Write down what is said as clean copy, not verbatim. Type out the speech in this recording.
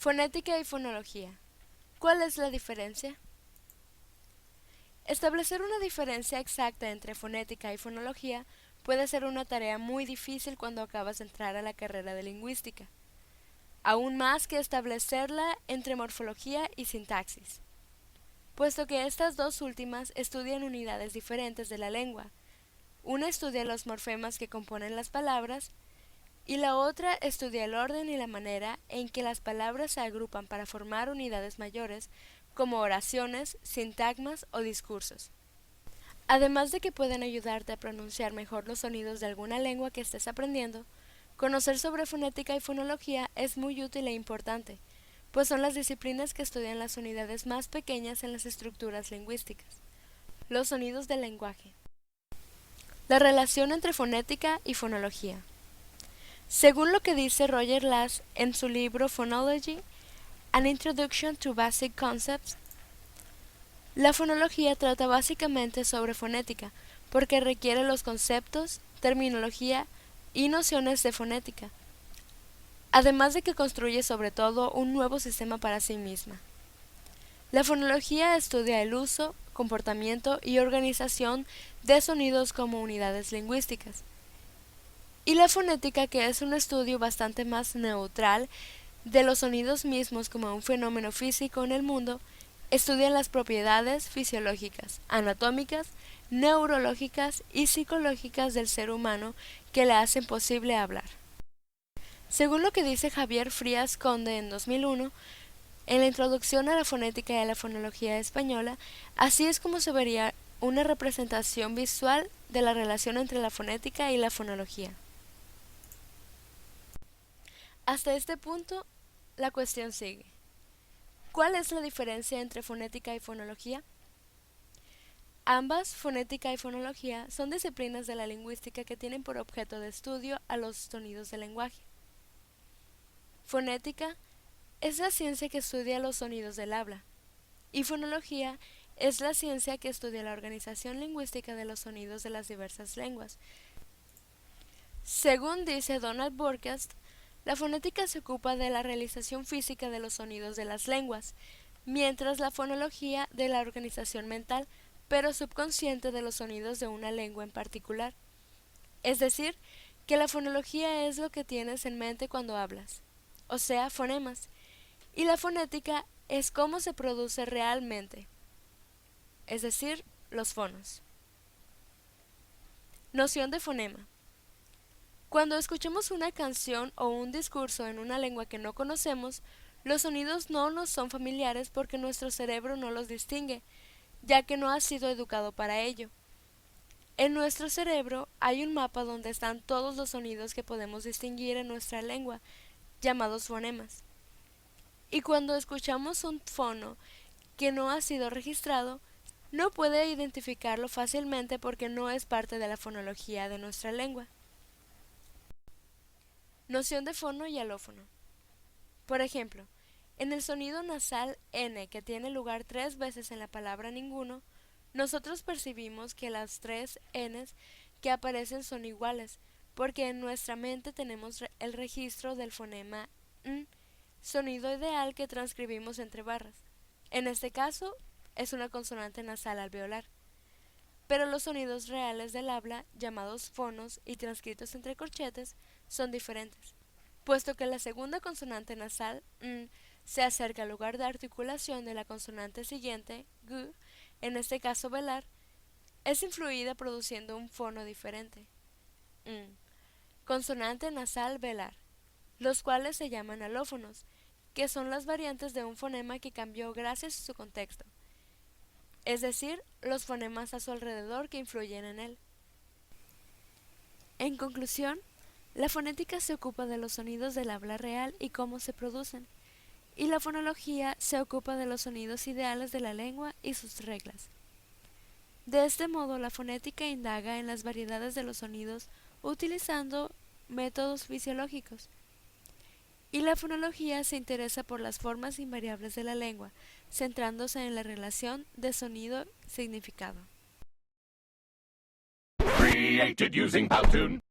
Fonética y fonología. ¿Cuál es la diferencia? Establecer una diferencia exacta entre fonética y fonología puede ser una tarea muy difícil cuando acabas de entrar a la carrera de lingüística, aún más que establecerla entre morfología y sintaxis, puesto que estas dos últimas estudian unidades diferentes de la lengua. Una estudia los morfemas que componen las palabras y la otra estudia el orden y la manera en que las palabras se agrupan para formar unidades mayores, como oraciones, sintagmas o discursos. Además de que pueden ayudarte a pronunciar mejor los sonidos de alguna lengua que estés aprendiendo, conocer sobre fonética y fonología es muy útil e importante, pues son las disciplinas que estudian las unidades más pequeñas en las estructuras lingüísticas. Los sonidos del lenguaje. La relación entre fonética y fonología. Según lo que dice Roger Lass en su libro Phonology, An Introduction to Basic Concepts, la fonología trata básicamente sobre fonética, porque requiere los conceptos, terminología y nociones de fonética, además de que construye sobre todo un nuevo sistema para sí misma. La fonología estudia el uso, comportamiento y organización de sonidos como unidades lingüísticas, y la fonética, que es un estudio bastante más neutral de los sonidos mismos como un fenómeno físico en el mundo, estudia las propiedades fisiológicas, anatómicas, neurológicas y psicológicas del ser humano que le hacen posible hablar. Según lo que dice Javier Frías Conde en 2001, en la introducción a la fonética y a la fonología española, así es como se vería una representación visual de la relación entre la fonética y la fonología. Hasta este punto, la cuestión sigue. ¿Cuál es la diferencia entre fonética y fonología? Ambas, fonética y fonología, son disciplinas de la lingüística que tienen por objeto de estudio a los sonidos del lenguaje. Fonética es la ciencia que estudia los sonidos del habla, y fonología es la ciencia que estudia la organización lingüística de los sonidos de las diversas lenguas. Según dice Donald Burgast, la fonética se ocupa de la realización física de los sonidos de las lenguas, mientras la fonología de la organización mental, pero subconsciente, de los sonidos de una lengua en particular. Es decir, que la fonología es lo que tienes en mente cuando hablas, o sea, fonemas, y la fonética es cómo se produce realmente, es decir, los fonos. Noción de fonema. Cuando escuchamos una canción o un discurso en una lengua que no conocemos, los sonidos no nos son familiares porque nuestro cerebro no los distingue, ya que no ha sido educado para ello. En nuestro cerebro hay un mapa donde están todos los sonidos que podemos distinguir en nuestra lengua, llamados fonemas. Y cuando escuchamos un fono que no ha sido registrado, no puede identificarlo fácilmente porque no es parte de la fonología de nuestra lengua. Noción de fono y alófono. Por ejemplo, en el sonido nasal N, que tiene lugar 3 veces en la palabra ninguno, nosotros percibimos que las 3 Ns que aparecen son iguales, porque en nuestra mente tenemos el registro del fonema N, sonido ideal que transcribimos entre barras. En este caso, es una consonante nasal alveolar. Pero los sonidos reales del habla, llamados fonos y transcritos entre corchetes, son diferentes, puesto que la segunda consonante nasal, n, se acerca al lugar de articulación de la consonante siguiente, g, en este caso velar, es influida produciendo un fono diferente, n, consonante nasal velar, los cuales se llaman alófonos, que son las variantes de un fonema que cambió gracias a su contexto, es decir, los fonemas a su alrededor que influyen en él. En conclusión, la fonética se ocupa de los sonidos del habla real y cómo se producen, y la fonología se ocupa de los sonidos ideales de la lengua y sus reglas. De este modo, la fonética indaga en las variedades de los sonidos utilizando métodos fisiológicos, y la fonología se interesa por las formas invariables de la lengua, centrándose en la relación de sonido-significado. Created using Powtoon.